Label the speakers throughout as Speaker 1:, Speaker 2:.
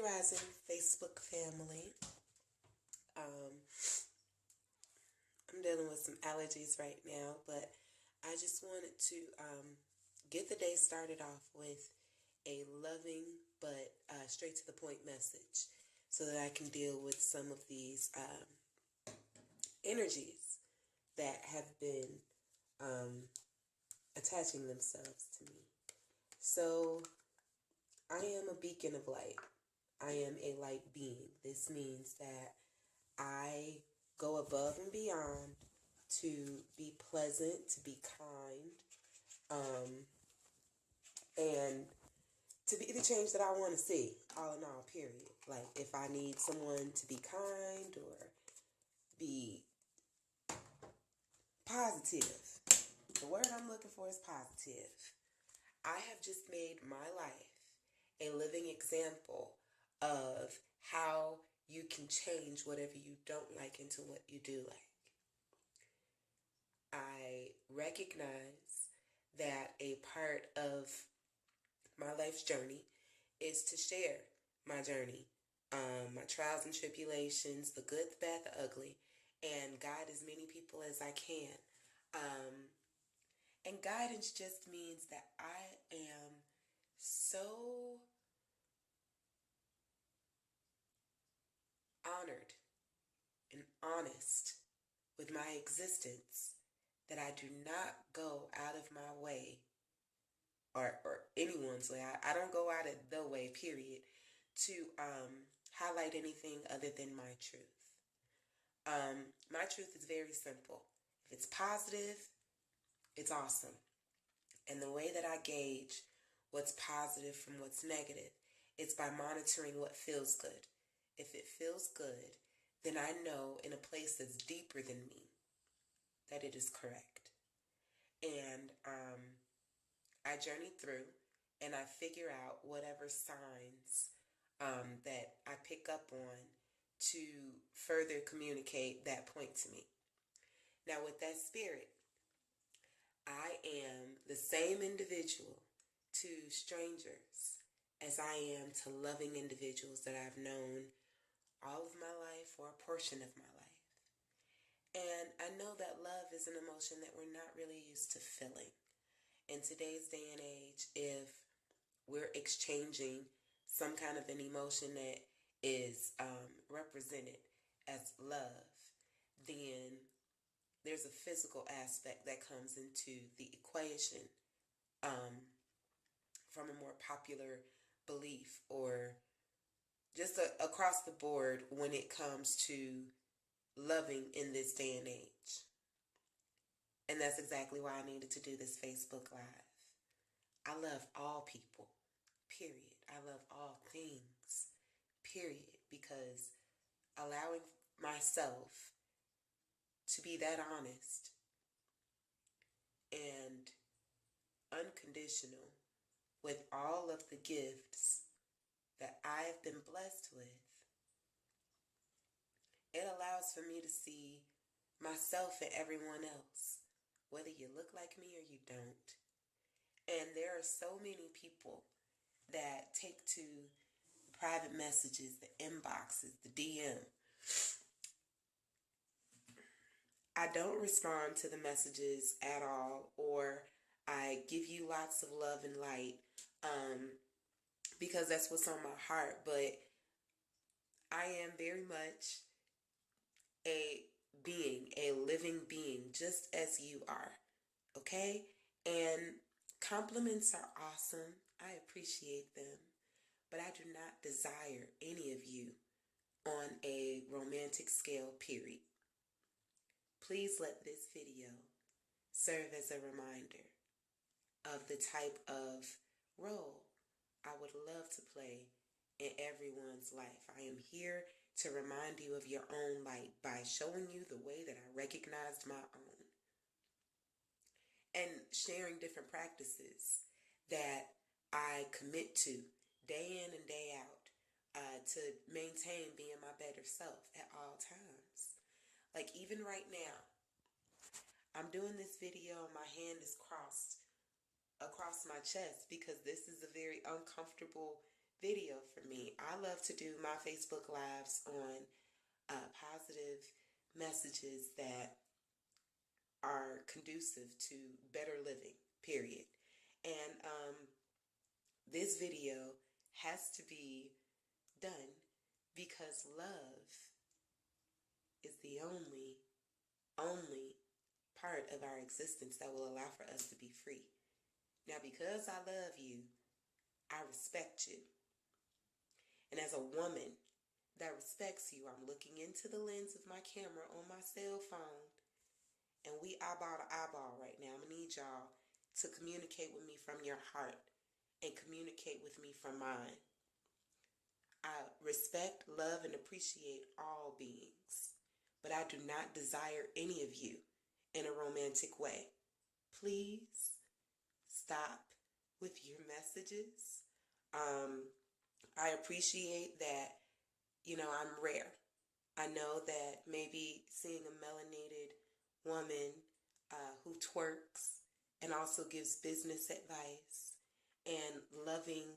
Speaker 1: Hey Rising Facebook family. I'm dealing with some allergies right now, but I just wanted to get the day started off with a loving but straight to the point message so that I can deal with some of these energies that have been attaching themselves to me. So I am a beacon of light. I am a light being. This means that I go above and beyond to be pleasant, to be kind, and to be the change that I want to see, all in all, period. Like, if I need someone to be kind or be positive, the word I'm looking for is positive. I have just made my life a living example of how you can change whatever you don't like into what you do like. I recognize that a part of my life's journey is to share my journey, my trials and tribulations, the good, the bad, the ugly, and guide as many people as I can. And guidance just means that I am so honored and honest with my existence that I do not go out of my way or anyone's way. I don't go out of the way, period, to highlight anything other than my truth. My truth is very simple. If it's positive, it's awesome. And the way that I gauge what's positive from what's negative, it's by monitoring what feels good. If it feels good, then I know in a place that's deeper than me that it is correct. And I journey through and I figure out whatever signs that I pick up on to further communicate that point to me. Now, with that spirit, I am the same individual to strangers as I am to loving individuals that I've known all of my life or a portion of my life. And I know that love is an emotion that we're not really used to feeling. In today's day and age, if we're exchanging some kind of an emotion that is represented as love, then there's a physical aspect that comes into the equation from a more popular belief or just across the board when it comes to loving in this day and age. And that's exactly why I needed to do this Facebook Live. I love all people, period. I love all things, period. Because allowing myself to be that honest and unconditional with all of the gifts that I have been blessed with, it allows for me to see myself and everyone else, whether you look like me or you don't. And there are so many people that take to the private messages, the inboxes, the DM. I don't respond to the messages at all, or I give you lots of love and light because that's what's on my heart. But I am very much a being, a living being, just as you are. Okay? And compliments are awesome. I appreciate them. But I do not desire any of you on a romantic scale, period. Please let this video serve as a reminder of the type of role I would love to play in everyone's life. I am here to remind you of your own light by showing you the way that I recognized my own and sharing different practices that I commit to day in and day out to maintain being my better self at all times. Like even right now, I'm doing this video and my hand is crossed across my chest because this is a very uncomfortable video for me. I love love to do my Facebook Lives on positive messages that are conducive to better living, period. And this video has to be done because love is the only part of our existence that will allow for us to be free. Now, because I love you, I respect you. And as a woman that respects you, I'm looking into the lens of my camera on my cell phone, and we eyeball to eyeball right now. I'm going to need y'all to communicate with me from your heart and communicate with me from mine. I respect, love, and appreciate all beings, but I do not desire any of you in a romantic way. Please stop with your messages. I appreciate that, I'm rare. I know that maybe seeing a melanated woman who twerks and also gives business advice and loving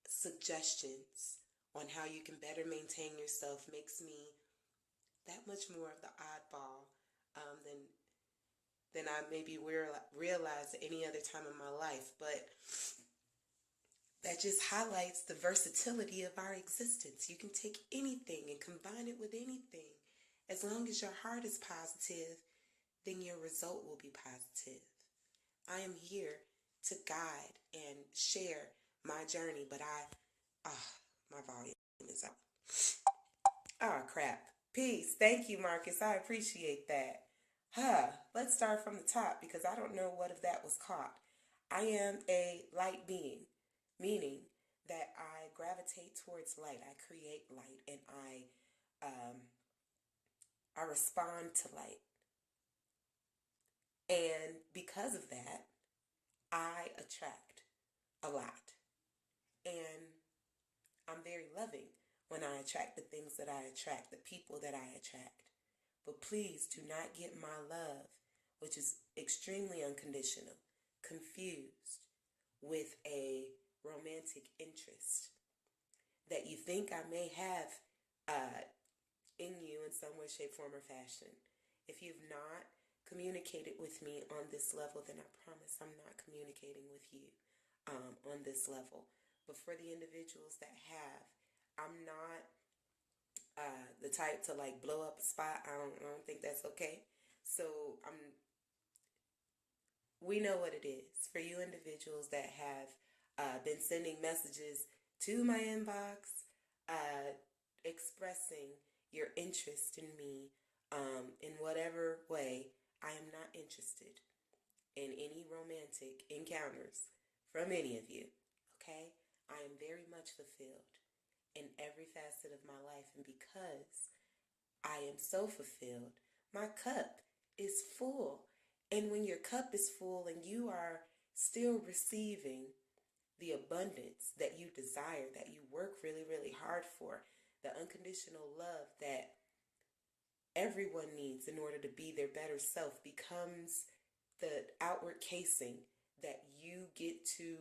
Speaker 1: suggestions on how you can better maintain yourself makes me that much more of the oddball than I maybe realize at any other time in my life. But that just highlights the versatility of our existence. You can take anything and combine it with anything. As long as your heart is positive, then your result will be positive. I am here to guide and share my journey, but my volume is up. Oh, crap. Peace. Thank you, Marcus. I appreciate that. Let's start from the top because I don't know what if that was caught. I am a light being, meaning that I gravitate towards light. I create light, and I respond to light. And because of that, I attract a lot. And I'm very loving when I attract the things that I attract, the people that I attract. But please do not get my love, which is extremely unconditional, confused with a romantic interest that you think I may have in you in some way, shape, form, or fashion. If you've not communicated with me on this level, then I promise I'm not communicating with you on this level. But for the individuals that have, I'm not the type to like blow up a spot. I don't think that's okay. So we know what it is. For you individuals that have been sending messages to my inbox, expressing your interest in me in whatever way, I am not interested in any romantic encounters from any of you. Okay? I am very much fulfilled in every facet of my life, and because I am so fulfilled, my cup is full. And when your cup is full and you are still receiving the abundance that you desire, that you work really, really hard for, the unconditional love that everyone needs in order to be their better self becomes the outward casing that you get to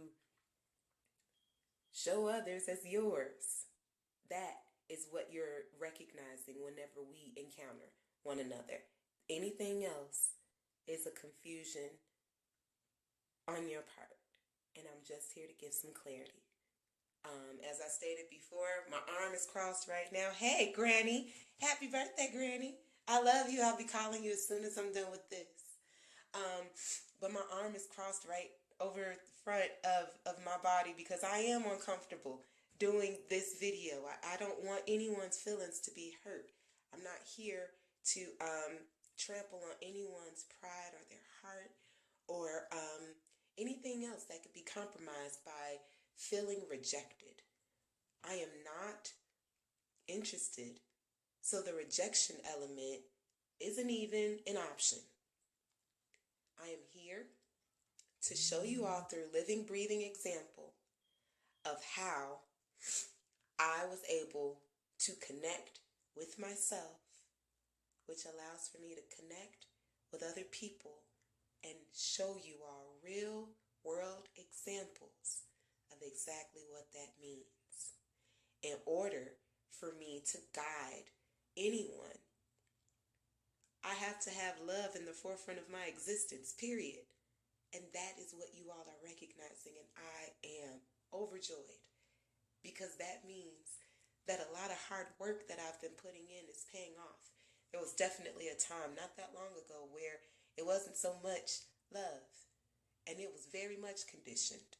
Speaker 1: show others as yours. That is what you're recognizing whenever we encounter one another. Anything else is a confusion on your part. And I'm just here to give some clarity. As I stated before, my arm is crossed right now. Hey, Granny. Happy birthday, Granny. I love you. I'll be calling you as soon as I'm done with this. But my arm is crossed right over the front of my body because I am uncomfortable doing this video. I don't want anyone's feelings to be hurt. I'm not here to trample on anyone's pride or their heart or anything else that could be compromised by feeling rejected. I am not interested, so the rejection element isn't even an option. I am here to show you all through living, breathing example of how I was able to connect with myself, which allows for me to connect with other people and show you all real world examples of exactly what that means. In order for me to guide anyone, I have to have love in the forefront of my existence, period. And that is what you all are recognizing, and I am overjoyed because that means that a lot of hard work that I've been putting in is paying off. There was definitely a time not that long ago where it wasn't so much love, and it was very much conditioned,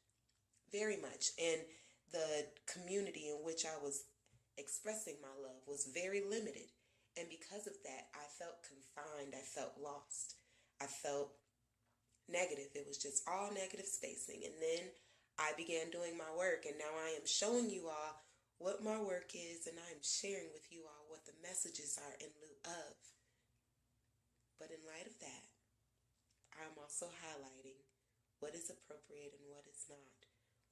Speaker 1: very much. And the community in which I was expressing my love was very limited. And because of that, I felt confined. I felt lost. I felt negative. It was just all negative spacing. And then I began doing my work, and now I am showing you all what my work is, and I am sharing with you all what the messages are in lieu of. But in light of that, I'm also highlighting what is appropriate and what is not,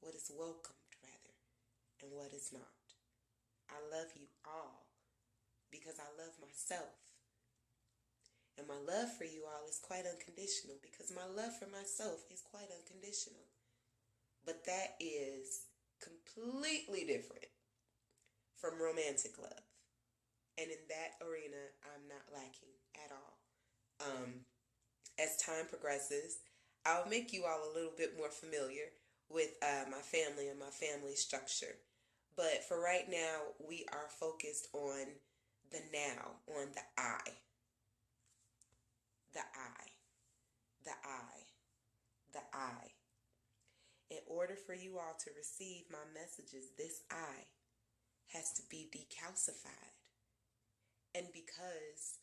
Speaker 1: what is welcomed, rather, and what is not. I love you all because I love myself. And my love for you all is quite unconditional because my love for myself is quite unconditional. But that is completely different from romantic love. And in that arena, I'm not lacking at all. As time progresses, I'll make you all a little bit more familiar with my family and my family structure. But for right now, we are focused on the now, on the I. The I, the I, the I. In order for you all to receive my messages, this I has to be decalcified. And because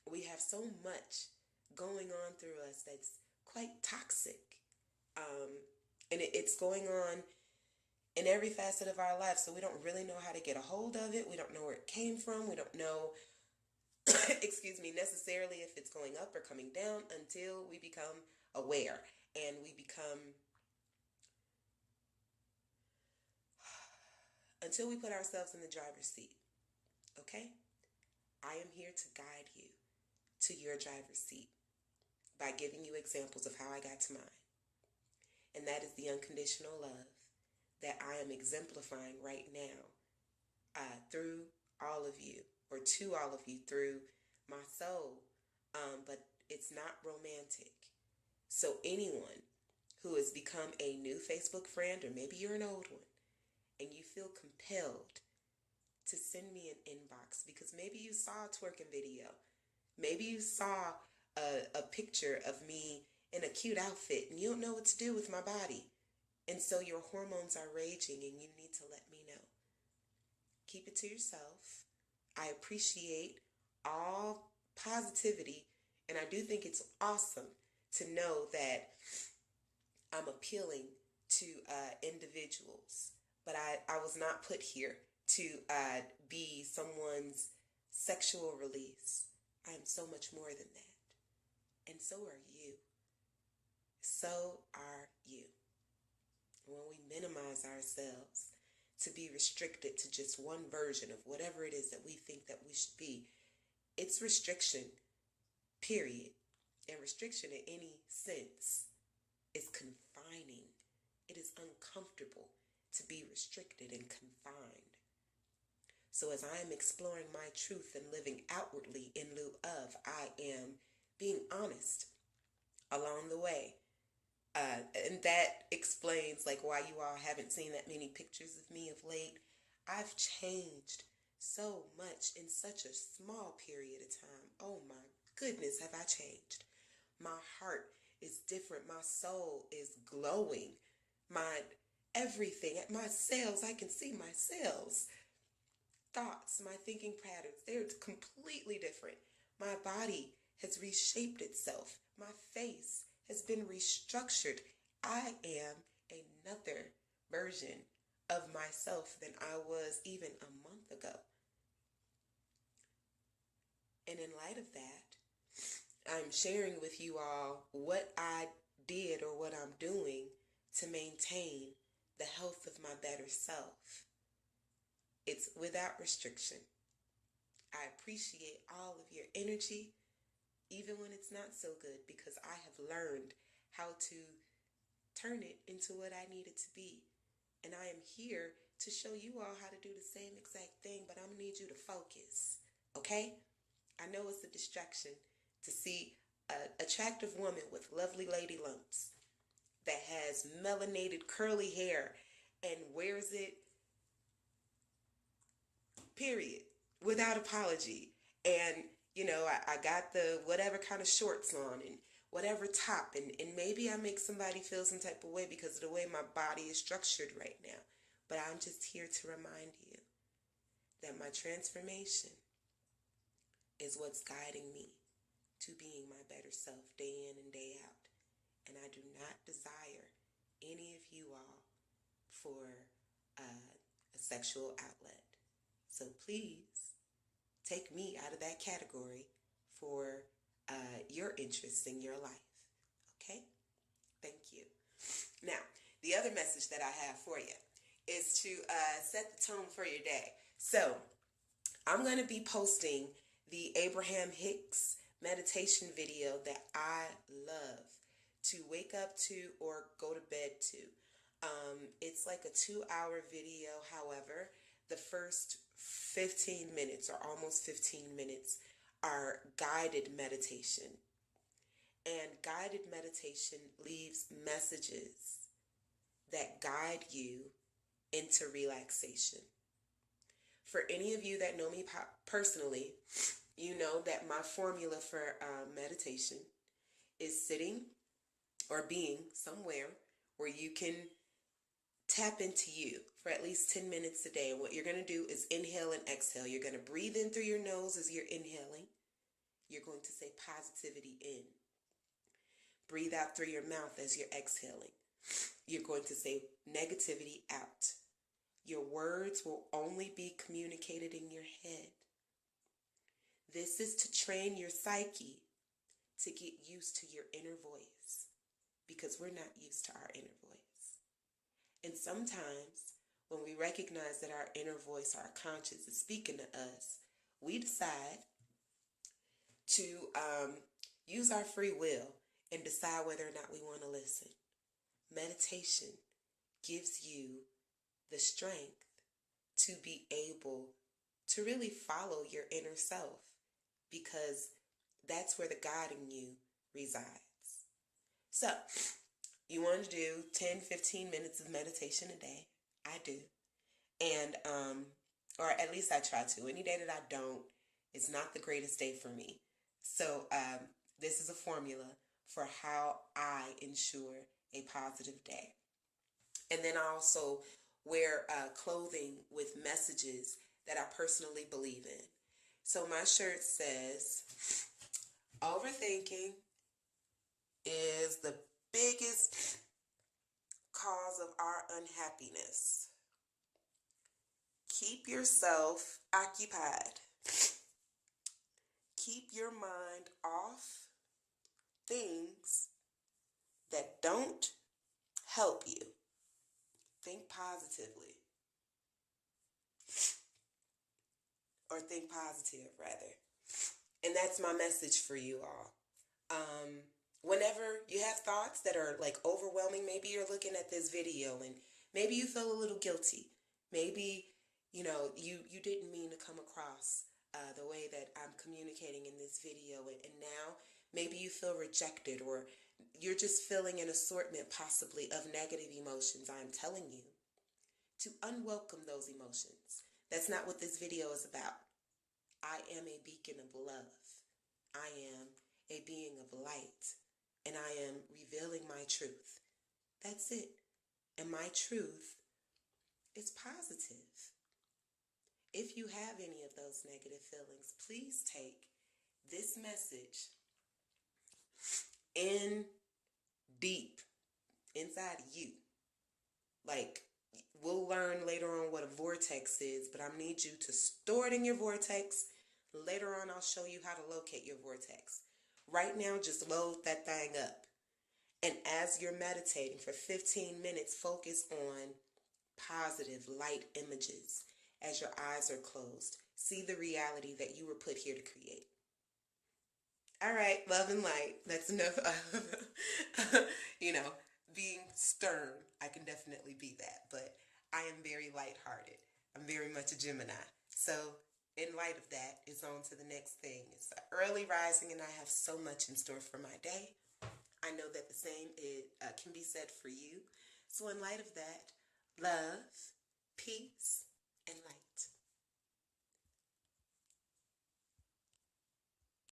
Speaker 1: we have so much going on through us that's quite toxic, and it's going on in every facet of our life, so we don't really know how to get a hold of it. We don't know where it came from. We don't know necessarily if it's going up or coming down until we become aware and until we put ourselves in the driver's seat. Okay? I am here to guide you to your driver's seat by giving you examples of how I got to mine. And that is the unconditional love that I am exemplifying right now through all of you, or to all of you through my soul. But it's not romantic. So anyone who has become a new Facebook friend, or maybe you're an old one, and you feel compelled to send me an inbox because maybe you saw a twerking video. Maybe you saw a picture of me in a cute outfit and you don't know what to do with my body. And so your hormones are raging and you need to let me know. Keep it to yourself. I appreciate all positivity, and I do think it's awesome to know that I'm appealing to individuals. But I was not put here to be someone's sexual release. I am so much more than that. And so are you. So are you. When we minimize ourselves to be restricted to just one version of whatever it is that we think that we should be, it's restriction, period. And restriction in any sense is confining. It is uncomfortable to be restricted and confined. So as I am exploring my truth and living outwardly in lieu of, I am being honest along the way. And that explains like why you all haven't seen that many pictures of me of late. I've changed so much in such a small period of time. Oh my goodness, have I changed. My heart is different. My soul is glowing. My everything, at my cells, I can see my cells. Thoughts, my thinking patterns, they're completely different. My body has reshaped itself. My face has been restructured. I am another version of myself than I was even a month ago. And in light of that, I'm sharing with you all what I did or what I'm doing to maintain the health of my better self. It's without restriction. I appreciate all of your energy, even when it's not so good, because I have learned how to turn it into what I need it to be. And I am here to show you all how to do the same exact thing, but I'm going to need you to focus. Okay? I know it's a distraction to see an attractive woman with lovely lady lumps that has melanated curly hair and wears it, period, without apology. And, I got the whatever kind of shorts on and whatever top. And maybe I make somebody feel some type of way because of the way my body is structured right now. But I'm just here to remind you that my transformation is what's guiding me to being my better self day in and day out. And I do not desire any of you all for a sexual outlet. So please take me out of that category for your interests in your life. Okay? Thank you. Now, the other message that I have for you is to set the tone for your day. So, I'm going to be posting the Abraham Hicks meditation video that I love to wake up to or go to bed to. It's like a 2-hour video. However, the first 15 minutes or almost 15 minutes are guided meditation. And guided meditation leaves messages that guide you into relaxation. For any of you that know me personally, you know that my formula for meditation is sitting or being somewhere where you can tap into you for at least 10 minutes a day. And what you're going to do is inhale and exhale. You're going to breathe in through your nose as you're inhaling. You're going to say positivity in. Breathe out through your mouth as you're exhaling. You're going to say negativity out. Your words will only be communicated in your head. This is to train your psyche to get used to your inner voice, because we're not used to our inner voice. And sometimes when we recognize that our inner voice, our conscience is speaking to us, we decide to use our free will and decide whether or not we want to listen. Meditation gives you the strength to be able to really follow your inner self, because that's where the God in you resides. So, you want to do 10, 15 minutes of meditation a day. I do. And, or at least I try to. Any day that I don't, it's not the greatest day for me. So, this is a formula for how I ensure a positive day. And then I also wear clothing with messages that I personally believe in. So my shirt says, overthinking is the biggest cause of our unhappiness. Keep yourself occupied. Keep your mind off things that don't help you. Think positively. Or think positive, rather. And that's my message for you all. Whenever you have thoughts that are like overwhelming, maybe you're looking at this video and maybe you feel a little guilty. Maybe, you didn't mean to come across the way that I'm communicating in this video. And now maybe you feel rejected, or you're just feeling an assortment possibly of negative emotions. I'm telling you to unwelcome those emotions. That's not what this video is about. I am a beacon of love. I am a being of light. And I am revealing my truth. That's it. And my truth is positive. If you have any of those negative feelings, please take this message in deep inside you. Like, we'll learn later on what a vortex is, but I need you to store it in your vortex. Later on, I'll show you how to locate your vortex. Right now, just load that thing up. And as you're meditating for 15 minutes, focus on positive light images as your eyes are closed. See the reality that you were put here to create. All right, love and light. That's enough of, being stern. I can definitely be that. But I am very lighthearted. I'm very much a Gemini. So, in light of that, it's on to the next thing. It's early rising, and I have so much in store for my day. I know that the same can be said for you. So, in light of that, love, peace,